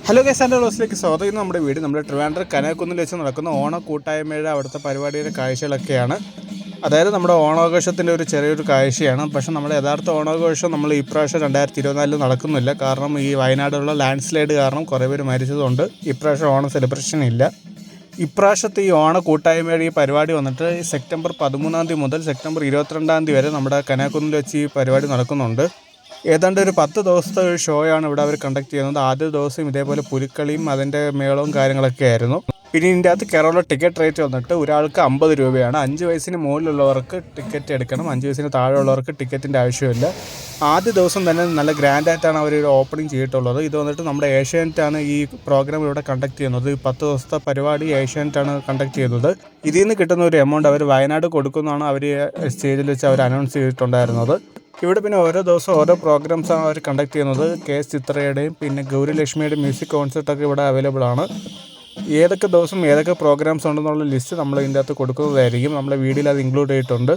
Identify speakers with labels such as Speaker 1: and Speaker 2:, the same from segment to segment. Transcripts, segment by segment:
Speaker 1: Hello guys, എൻ്റെ ക്ലാസ്സിലേക്ക് സ്വാഗതം. ഇന്ന് നമ്മുടെ വീട് നമ്മുടെ ട്രിവാൻഡ്രം കനകക്കുന്നിൽ വെച്ച് നടക്കുന്ന ഓണ കൂട്ടായ്മയുടെ അവിടുത്തെ പരിപാടിയുടെ കാഴ്ചകളൊക്കെയാണ്. അതായത് നമ്മുടെ ഓണാഘോഷത്തിൻ്റെ ഒരു ചെറിയൊരു കാഴ്ചയാണ്. പക്ഷേ നമ്മുടെ യഥാർത്ഥ ഓണാഘോഷം നമ്മൾ ഈ പ്രാവശ്യം 2024 നടക്കുന്നില്ല. കാരണം ഈ വയനാടുള്ള ലാൻഡ് സ്ലൈഡ് കാരണം കുറേ പേര് മരിച്ചതുകൊണ്ട് ഇപ്രാവശ്യം ഓണം സെലിബ്രേഷൻ ഇല്ല. ഇപ്രാവശ്യത്തെ ഈ ഓണ കൂട്ടായ്മയുടെ ഈ പരിപാടി വന്നിട്ട് സെപ്റ്റംബർ 13 മുതൽ സെപ്റ്റംബർ 22 വരെ നമ്മുടെ കനകക്കുന്നിൽ വെച്ച് ഈ പരിപാടി നടക്കുന്നുണ്ട്. ഏതാണ്ട് ഒരു 10 ദിവസത്തെ ഒരു ഷോയാണ് ഇവിടെ അവർ കണ്ടക്ട് ചെയ്യുന്നത്. ആദ്യ ദിവസം ഇതേപോലെ പുലിക്കളിയും അതിൻ്റെ മേളവും കാര്യങ്ങളൊക്കെ ആയിരുന്നു. പിന്നെ ഇതിൻ്റെ അകത്ത് കേരള ടിക്കറ്റ് റേറ്റ് വന്നിട്ട് ഒരാൾക്ക് 50 രൂപയാണ്. 5 വയസ്സിന് മുകളിലുള്ളവർക്ക് ടിക്കറ്റ് എടുക്കണം, 5 വയസ്സിന് താഴെയുള്ളവർക്ക് ടിക്കറ്റിൻ്റെ ആവശ്യമില്ല. ആദ്യ ദിവസം തന്നെ നല്ല ഗ്രാൻഡായിട്ടാണ് അവർ ഓപ്പണിംഗ് ചെയ്തിട്ടുള്ളത്. ഇത് വന്നിട്ട് നമ്മുടെ ഏഷ്യാനെറ്റാണ് ഈ പ്രോഗ്രാം ഇവിടെ കണ്ടക്ട് ചെയ്യുന്നത്. 10 ദിവസത്തെ പരിപാടി ഏഷ്യാനെറ്റാണ് കണ്ടക്ട് ചെയ്യുന്നത്. ഇതിൽ നിന്ന് കിട്ടുന്ന ഒരു എമൗണ്ട് അവർ വയനാട് കൊടുക്കുന്നതാണ് അവർ സ്റ്റേജിൽ വെച്ച് അവർ അനൗൺസ് ചെയ്തിട്ടുണ്ടായിരുന്നത്. ഇവിടെ പിന്നെ ഓരോ ദിവസം ഓരോ പ്രോഗ്രാംസാണ് അവർ കണ്ടക്ട് ചെയ്യുന്നത്. KS ചിത്രയുടെയും പിന്നെ ഗൗരി ലക്ഷ്മിയുടെയും മ്യൂസിക് കോൺസെർട്ടൊക്കെ ഇവിടെ അവൈലബിൾ ആണ്. ഏതൊക്കെ ദിവസം ഏതൊക്കെ പ്രോഗ്രാംസ് ഉണ്ടെന്നുള്ള ലിസ്റ്റ് നമ്മൾ ഇതിൻ്റെ അകത്ത് കൊടുക്കുന്നതായിരിക്കും. നമ്മുടെ വീഡിയോയിൽ അത് ഇൻക്ലൂഡ് ചെയ്തിട്ടുണ്ട്.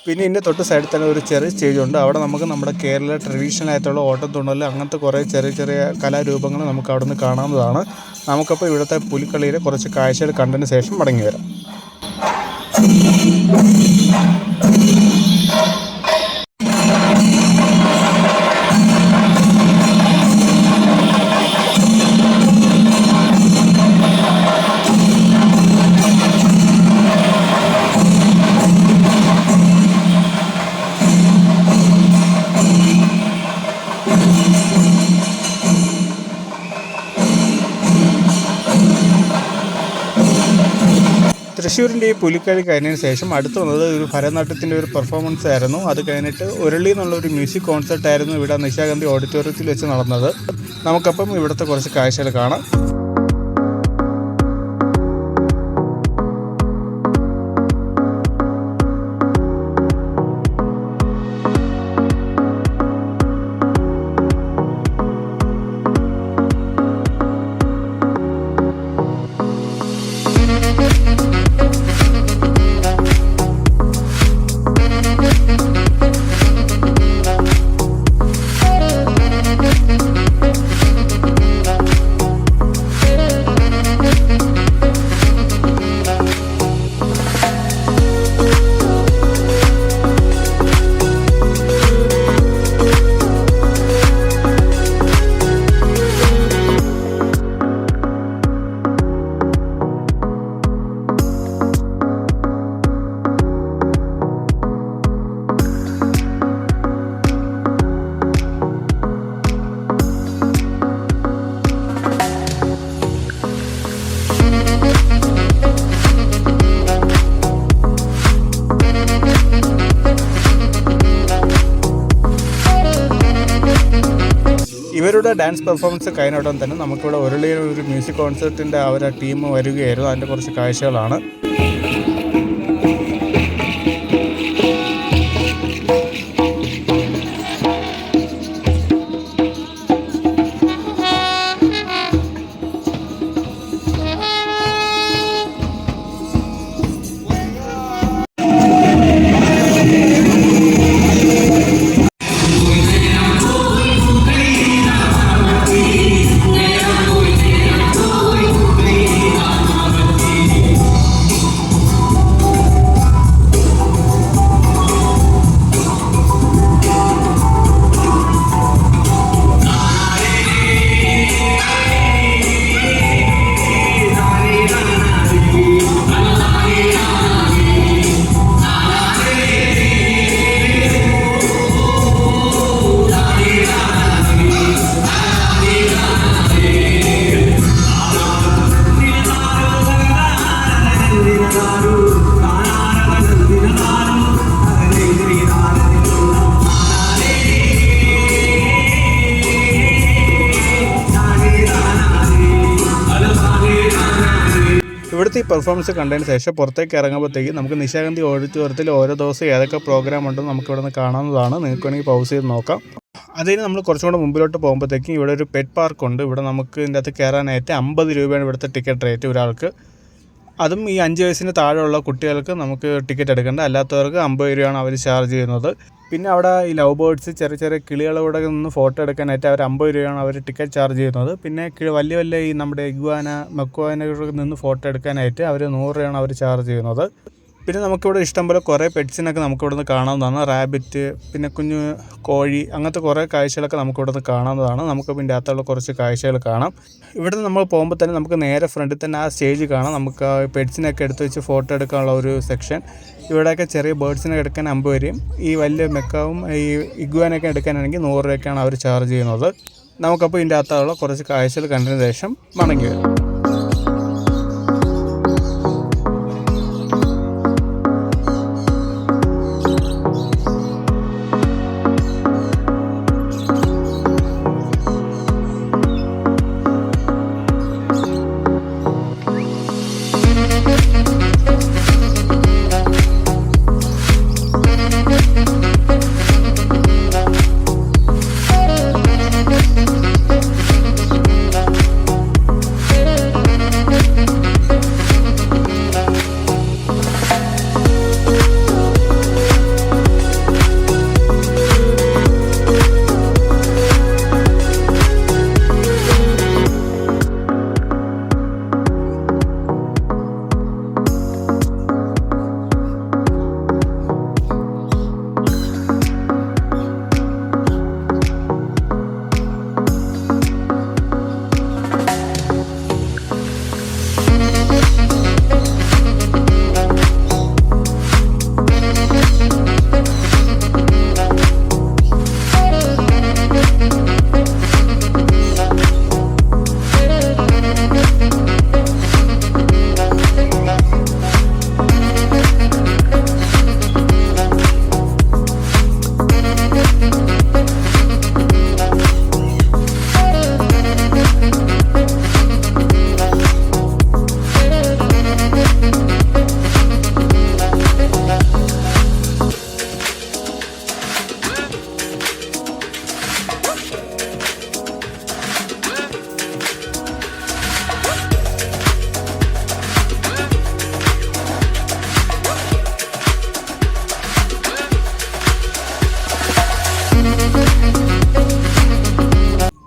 Speaker 1: പിന്നെ ഇതിൻ്റെ തൊട്ട് സൈഡിൽ തന്നെ ഒരു ചെറിയ സ്റ്റേജ് ഉണ്ട്. അവിടെ നമുക്ക് നമ്മുടെ കേരള ട്രഡീഷണൽ ആയിട്ടുള്ള ഓട്ടത്തുണ്ടൽ അങ്ങനത്തെ കുറേ ചെറിയ ചെറിയ കലാരൂപങ്ങൾ നമുക്ക് അവിടെ നിന്ന് കാണാവുന്നതാണ്. നമുക്കപ്പോൾ ഇവിടുത്തെ പുലിക്കളിയിലെ കുറച്ച് കാഴ്ചകൾ കണ്ടതിന് ശേഷം മടങ്ങി വരാം. തൃശ്ശൂരിൻ്റെ ഈ പുലിക്കളി കഴിഞ്ഞതിന് ശേഷം അടുത്ത് വന്നത് ഒരു ഭരതനാട്യത്തിൻ്റെ ഒരു പെർഫോമൻസ് ആയിരുന്നു. അത് കഴിഞ്ഞിട്ട് ഉരുളി എന്നുള്ളൊരു മ്യൂസിക് കോൺസെർട്ടായിരുന്നു ഇവിടെ നിശാഗന്ധി ഓഡിറ്റോറിയത്തിൽ വെച്ച് നടന്നത്. നമുക്കപ്പം ഇവിടുത്തെ കുറച്ച് കാഴ്ചകൾ കാണാം. ഇവരുടെ ഡാൻസ് പെർഫോമൻസ് കഴിഞ്ഞോടം തന്നെ നമുക്കിവിടെ ഒരു മ്യൂസിക് കോൺസെർട്ടിൻ്റെ അവരുടെ ടീം വരികയായിരുന്നു. അതിൻ്റെ കുറച്ച് കാഴ്ചകളാണ്. ഇവിടുത്തെ ഈ പെർഫോമൻസ് കണ്ടതിന് ശേഷം പുറത്തേക്ക് ഇറങ്ങുമ്പോഴത്തേക്ക് നമുക്ക് നിശാഗന്ധി ഓഡിറ്റോറിയത്തിൽ ഓരോ ദിവസം ഏതൊക്കെ പ്രോഗ്രാം ഉണ്ടെന്ന് നമുക്ക് ഇവിടെ നിന്ന് കാണാവുന്നതാണ്. നിങ്ങൾക്ക് വേണമെങ്കിൽ പൗസ് ചെയ്ത് നോക്കാം. അതിന് നമ്മൾ കുറച്ചും കൂടെ മുമ്പിലോട്ട് പോകുമ്പോഴത്തേക്കും ഇവിടെ ഒരു പെറ്റ് പാർക്കുണ്ട്. ഇവിടെ നമുക്ക് ഇതിൻ്റെ അകത്ത് കയറാനായിട്ട് 50 രൂപയാണ് ഇവിടുത്തെ ടിക്കറ്റ് റേറ്റ് ഒരാൾക്ക്. അതും ഈ 5 വയസ്സിന് താഴെയുള്ള കുട്ടികൾക്ക് നമുക്ക് ടിക്കറ്റ് എടുക്കേണ്ട, അല്ലാത്തവർക്ക് 50 രൂപയാണ് അവർ ചാർജ് ചെയ്യുന്നത്. പിന്നെ അവിടെ ഈ ലവ് ബേർഡ്സ് ചെറിയ ചെറിയ കിളികളോടെ നിന്ന് ഫോട്ടോ എടുക്കാനായിട്ട് അവർ 50 രൂപയാണ് അവർ ടിക്കറ്റ് ചാർജ് ചെയ്യുന്നത്. പിന്നെ വലിയ വലിയ ഈ നമ്മുടെ ഇഗ്വാന മെക്കോവാനകളിൽ നിന്ന് ഫോട്ടോ എടുക്കാനായിട്ട് അവർ 100 രൂപയാണ് അവർ ചാർജ് ചെയ്യുന്നത്. പിന്നെ നമുക്കിവിടെ ഇഷ്ടംപോലെ കുറേ പെറ്റ്സിനൊക്കെ നമുക്കിവിടെ നിന്ന് കാണാവുന്നതാണ്. റാബിറ്റ്, പിന്നെ കുഞ്ഞു കോഴി, അങ്ങനത്തെ കുറേ കാഴ്ചകളൊക്കെ നമുക്കിവിടെ നിന്ന് കാണാവുന്നതാണ്. നമുക്ക് ഇതിൻ്റെ അകത്തുള്ള കുറച്ച് കാഴ്ചകൾ കാണാം. ഇവിടെ നമ്മൾ പോകുമ്പോൾ തന്നെ നമുക്ക് നേരെ ഫ്രണ്ടിൽ തന്നെ ആ സ്റ്റേജ് കാണാം. നമുക്ക് ആ പെറ്റ്സിനൊക്കെ എടുത്ത് വെച്ച് ഫോട്ടോ എടുക്കാനുള്ള ഒരു സെക്ഷൻ. ഇവിടെയൊക്കെ ചെറിയ ബേർഡ്സിനെ എടുക്കാൻ 50 രൂപയും ഈ വലിയ മെക്കാവും ഈ ഇഗ്വാനൊക്കെ എടുക്കാനാണെങ്കിൽ 100 രൂപയ്ക്കാണ് അവർ ചാർജ് ചെയ്യുന്നത്. നമുക്കപ്പോൾ ഇതിൻ്റെ അകത്തുള്ള കുറച്ച് കാഴ്ചകൾ കണ്ടതിന് ശേഷം മടങ്ങി വരും.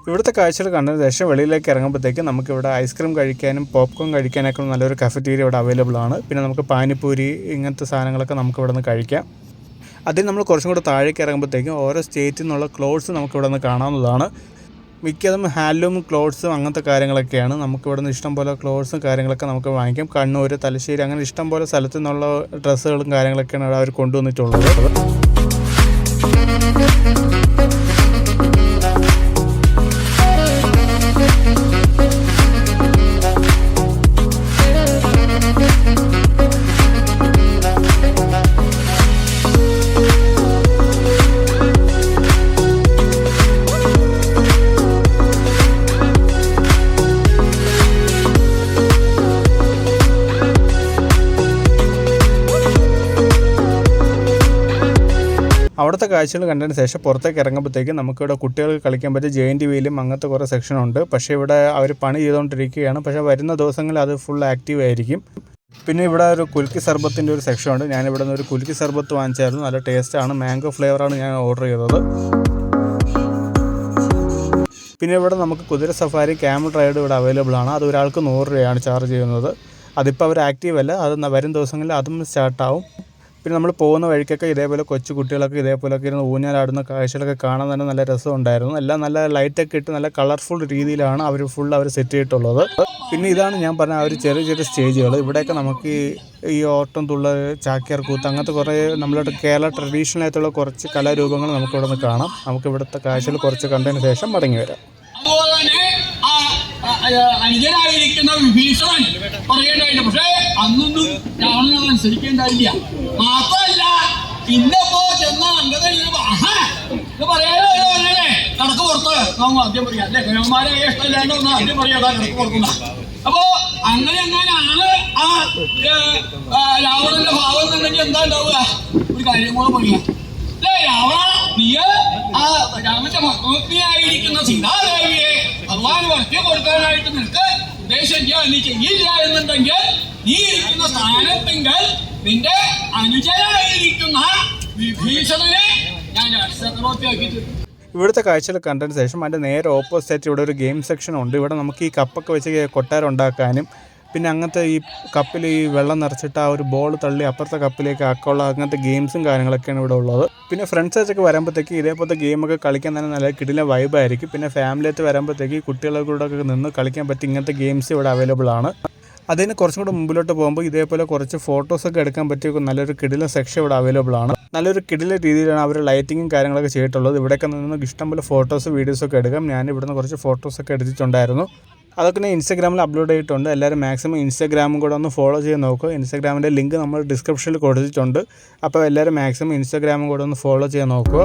Speaker 1: ഇവിടുത്തെ കാഴ്ചകൾ കണ്ടതിന് ശേഷം വെളിയിലേക്ക് ഇറങ്ങുമ്പോഴത്തേക്ക് നമുക്കിവിടെ ഐസ്ക്രീം കഴിക്കാനും പോപ്കോൺ കഴിക്കാനൊക്കെ നല്ലൊരു കഫറ്റീരിയ ഇവിടെ അവൈലബിൾ ആണ്. പിന്നെ നമുക്ക് പാനിപ്പൂരി ഇങ്ങനത്തെ സാധനങ്ങളൊക്കെ നമുക്ക് ഇവിടെ നിന്ന് കഴിക്കാം. അതിൽ നമ്മൾ കുറച്ചും കൂടെ താഴേക്ക് ഇറങ്ങുമ്പോഴത്തേക്കും ഓരോ സ്റ്റേറ്റിൽ നിന്നുള്ള ക്ലോത്ത്സ് നമുക്കിവിടെ നിന്ന് കാണാവുന്നതാണ്. മിക്കതും ഹാൻഡ്ലൂം ക്ലോത്ത്സും അങ്ങനത്തെ കാര്യങ്ങളൊക്കെയാണ്. നമുക്കിവിടെ നിന്ന് ഇഷ്ടംപോലെ ക്ലോത്ത്സും കാര്യങ്ങളൊക്കെ നമുക്ക് വാങ്ങിക്കാം. കണ്ണൂർ, തലശ്ശേരി അങ്ങനെ ഇഷ്ടംപോലെ സ്ഥലത്തു നിന്നുള്ള ഡ്രസ്സുകളും കാര്യങ്ങളൊക്കെയാണ് അവിടെ അവർ കൊണ്ടുവന്നിട്ടുള്ളത്. അവിടുത്തെ കാഴ്ചകൾ കണ്ടതിന് ശേഷം പുറത്തേക്ക് ഇറങ്ങുമ്പോഴത്തേക്കും നമുക്കിവിടെ കുട്ടികൾക്ക് കളിക്കാൻ പറ്റിയ ജെയിൻറ്റ് വീലും അങ്ങനത്തെ കുറേ സെക്ഷനുണ്ട്. പക്ഷേ ഇവിടെ അവർ പണി ചെയ്തുകൊണ്ടിരിക്കുകയാണ്. പക്ഷേ വരുന്ന ദിവസങ്ങളിൽ അത് ഫുൾ ആക്റ്റീവ് ആയിരിക്കും. പിന്നെ ഇവിടെ ഒരു കുലുക്കി സർബത്തിൻ്റെ ഒരു സെക്ഷനുണ്ട്. ഞാനിവിടെ നിന്ന് ഒരു കുലുക്കി സർബത്ത് വാങ്ങിച്ചായിരുന്നു. നല്ല ടേസ്റ്റാണ്. മാംഗോ ഫ്ലേവറാണ് ഞാൻ ഓർഡർ ചെയ്തത്. പിന്നെ ഇവിടെ നമുക്ക് കുതിര സഫാരി, ക്യാമൽ റൈഡ് ഇവിടെ അവൈലബിൾ ആണ്. അത് ഒരാൾക്ക് 100 രൂപയാണ് ചാർജ് ചെയ്യുന്നത്. അതിപ്പോൾ അവർ ആക്റ്റീവ് അല്ല. അത് വരും ദിവസങ്ങളിൽ അതും സ്റ്റാർട്ടാവും. പിന്നെ നമ്മൾ പോകുന്ന വഴിക്കൊക്കെ ഇതേപോലെ കൊച്ചു കുട്ടികളൊക്കെ ഇതേപോലെയൊക്കെ ഇരുന്ന് ഊഞ്ഞാലാടുന്ന കാഴ്ചകളൊക്കെ കാണാൻ തന്നെ നല്ല രസമുണ്ടായിരുന്നു. എല്ലാം നല്ല ലൈറ്റൊക്കെ ഇട്ട് നല്ല കളർഫുൾ രീതിയിലാണ് അവർ സെറ്റ് ചെയ്തിട്ടുള്ളത്. പിന്നെ ഇതാണ് ഞാൻ പറഞ്ഞ ആ ഒരു ചെറിയ ചെറിയ സ്റ്റേജുകൾ. ഇവിടെയൊക്കെ നമുക്ക് ഈ ഓട്ടം, തുള്ളൽ, ചാക്യാർ കൂത്ത് അങ്ങനത്തെ കുറേ നമ്മളുടെ കേരള ട്രഡീഷണൽ ആയിട്ടുള്ള കുറച്ച് കലാരൂപങ്ങൾ നമുക്കിവിടെ നിന്ന് കാണാം. നമുക്ക് ഇവിടുത്തെ കാഴ്ചകൾ കുറച്ച് കണ്ടതിന് ശേഷം മടങ്ങി വരാം.
Speaker 2: അനുജനായിരിക്കുന്ന വിഭീഷണൻ പറയേണ്ടായില്ല. പക്ഷേ അന്നൊന്നും രാവണൻ അനുസരിക്കേണ്ടായില്ല. മാത്രമല്ല ഇന്നപ്പോ ചെന്ന അംഗത പറയാനേ കടക്ക് പുറത്ത് നാം ആദ്യം പറയാം അല്ലെ, ഗവന്മാരെ ഇഷ്ടമില്ലാണ്ട് ഒന്ന് ആദ്യം പറയാം കടക്ക് പുറത്തുന്ന. അപ്പോ അങ്ങനെയാണ് ആ രാവണന്റെ ഭാവം എന്നുണ്ടെങ്കിൽ എന്താ ഉണ്ടാവുക? ഒരു കാര്യം കൂടെ പറയാം അല്ലേ, രാവണ നീ ആ രാമന്റെ പത്നിയായിരിക്കുന്ന സീതാദേവിയെ ഭഗവാന് വർത്തി കൊടുക്കാനായിട്ട് നിനക്ക് ഉദ്ദേശം നീ ചെയ്യില്ല എന്നുണ്ടെങ്കിൽ നീ ഇരിക്കുന്ന സ്ഥാനത്തെങ്കിൽ നിന്റെ അനുജനായിരിക്കുന്ന വിഭീഷണനെ ഞാൻ നിറവത്തിയാക്കിയിട്ട്.
Speaker 1: ഇവിടുത്തെ കാഴ്ചകൾ കണ്ടതിന് ശേഷം അതിൻ്റെ നേരെ ഓപ്പോസിറ്റ് ഇവിടെ ഒരു ഗെയിം സെക്ഷൻ ഉണ്ട്. ഇവിടെ നമുക്ക് ഈ കപ്പൊക്കെ വെച്ച് കൊട്ടാരം ഉണ്ടാക്കാനും പിന്നെ അങ്ങനത്തെ ഈ കപ്പിൽ ഈ വെള്ളം നിറച്ചിട്ട് ആ ഒരു ബോൾ തള്ളി അപ്പുറത്തെ കപ്പിലേക്ക് ആക്കാനുള്ള അങ്ങനത്തെ ഗെയിംസും കാര്യങ്ങളൊക്കെയാണ് ഇവിടെ ഉള്ളത്. പിന്നെ ഫ്രണ്ട്സൊക്കെ വരുമ്പോഴത്തേക്ക് ഇതേപോലത്തെ ഗെയിമൊക്കെ കളിക്കാൻ തന്നെ നല്ല കിടില വൈബായിരിക്കും. പിന്നെ ഫാമിലിയായിട്ട് വരുമ്പോഴത്തേക്ക് കുട്ടികളുടെ കൂടെ നിന്ന് കളിക്കാൻ പറ്റി ഇങ്ങനത്തെ ഗെയിംസ് ഇവിടെ അവൈലബിൾ ആണ്. അതിന് കുറച്ചും കൂടെ മുമ്പിലോട്ട് പോകുമ്പോൾ ഇതേപോലെ കുറച്ച് ഫോട്ടോസൊക്കെ എടുക്കാൻ പറ്റിയ നല്ലൊരു കിടില സെക്ഷൻ ഇവിടെ അവൈലബിൾ ആണ്. നല്ലൊരു കിടില രീതിയിലാണ് അവർ ലൈറ്റിങ്ങും കാര്യങ്ങളൊക്കെ ചെയ്തിട്ടുള്ളത്. ഇവിടെയൊക്കെ നിന്ന് ഇഷ്ടംപോലെ ഫോട്ടോസ് വീഡിയോസൊക്കെ എടുക്കാം. ഞാൻ ഇവിടുന്ന് കുറച്ച് ഫോട്ടോസൊക്കെ എടുത്തിട്ടുണ്ടായിരുന്നു. അതൊക്കെ ഞാൻ ഇൻസ്റ്റാഗ്രാമിൽ അപ്ലോഡ് ചെയ്തിട്ടുണ്ട്. എല്ലാവരും മാക്സിമം ഇൻസ്റ്റാഗ്രാമും കൂടെ ഒന്ന് ഫോളോ ചെയ്ത് നോക്കുക. ഇൻസ്റ്റാഗ്രാമിൻ്റെ ലിങ്ക് നമ്മൾ ഡിസ്ക്രിപ്ഷനിൽ കൊടുത്തിട്ടുണ്ട്. അപ്പോൾ എല്ലാവരും മാക്സിമം ഇൻസ്റ്റാഗ്രാമും കൂടെ ഒന്ന് ഫോളോ ചെയ്ത് നോക്കുക.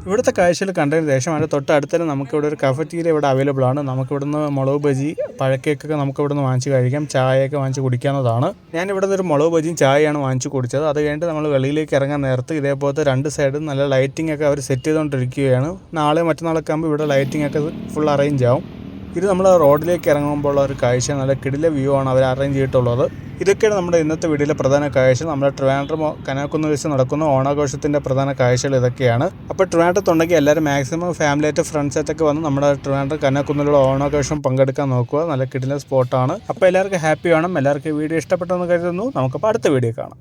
Speaker 1: ഇവിടുത്തെ കാഴ്ചകൾ കണ്ടതിന് ശേഷം അതിൻ്റെ തൊട്ടടുത്ത് തന്നെ നമുക്കിവിടെ ഒരു കഫറ്റീരിയ ഇവിടെ അവൈലബിൾ ആണ്. നമുക്കിവിടുന്ന് മുളക് ബജി പഴക്കേക്കൊക്കെ നമുക്കിവിടുന്ന് വാങ്ങിച്ച് കഴിക്കാം. ചായയൊക്കെ വാങ്ങിച്ച് കുടിക്കാവുന്നതാണ്. ഞാൻ ഇവിടുന്ന് ഒരു മുളക് ബജിയും ചായയാണ് വാങ്ങിച്ച് കുടിച്ചത്. അത് കഴിഞ്ഞിട്ട് നമ്മൾ വെളിയിലേക്ക് ഇറങ്ങാൻ നേരത്ത് ഇതേപോലത്തെ രണ്ട് സൈഡും നല്ല ലൈറ്റിംഗ് ഒക്കെ അവർ സെറ്റ് ചെയ്തുകൊണ്ടിരിക്കുകയാണ്. നാളെ മറ്റന്നാളൊക്കെ ആകുമ്പോൾ ഇവിടെ ലൈറ്റിംഗ് ഒക്കെ ഫുൾ അറേഞ്ച് ആവും. ഇത് നമ്മൾ റോഡിലേക്ക് ഇറങ്ങുമ്പോൾ ഒരു കാഴ്ച നല്ല കിടില വ്യൂ ആണ് അവർ അറേഞ്ച് ചെയ്തിട്ടുള്ളത്. ഇതൊക്കെയാണ് നമ്മുടെ ഇന്നത്തെ വീഡിയോയിലെ പ്രധാന കാഴ്ച. നമ്മുടെ ട്രിവാൻഡ്രം കനകക്കുന്ന് വെച്ച് നടക്കുന്ന ഓണാഘോഷത്തിൻ്റെ പ്രധാന കാഴ്ചകൾ ഇതൊക്കെയാണ്. അപ്പോൾ ട്രിവാൻഡ്രത്തുണ്ടെങ്കിൽ എല്ലാവരും മാക്സിമം ഫാമിലിയായിട്ട് ഫ്രണ്ട്സായിട്ടൊക്കെ വന്ന് നമ്മുടെ ട്രിവാൻഡ്രം കനകക്കുന്നിലുള്ള ഓണാഘോഷം പങ്കെടുക്കാൻ നോക്കുക. നല്ല കിടില സ്പോട്ടാണ്. അപ്പോൾ എല്ലാവർക്കും ഹാപ്പി വേണം. എല്ലാവർക്കും വീഡിയോ ഇഷ്ടപ്പെട്ടെന്ന് കരുതുന്നു. നമുക്കപ്പോൾ അടുത്ത വീഡിയോ കാണാം.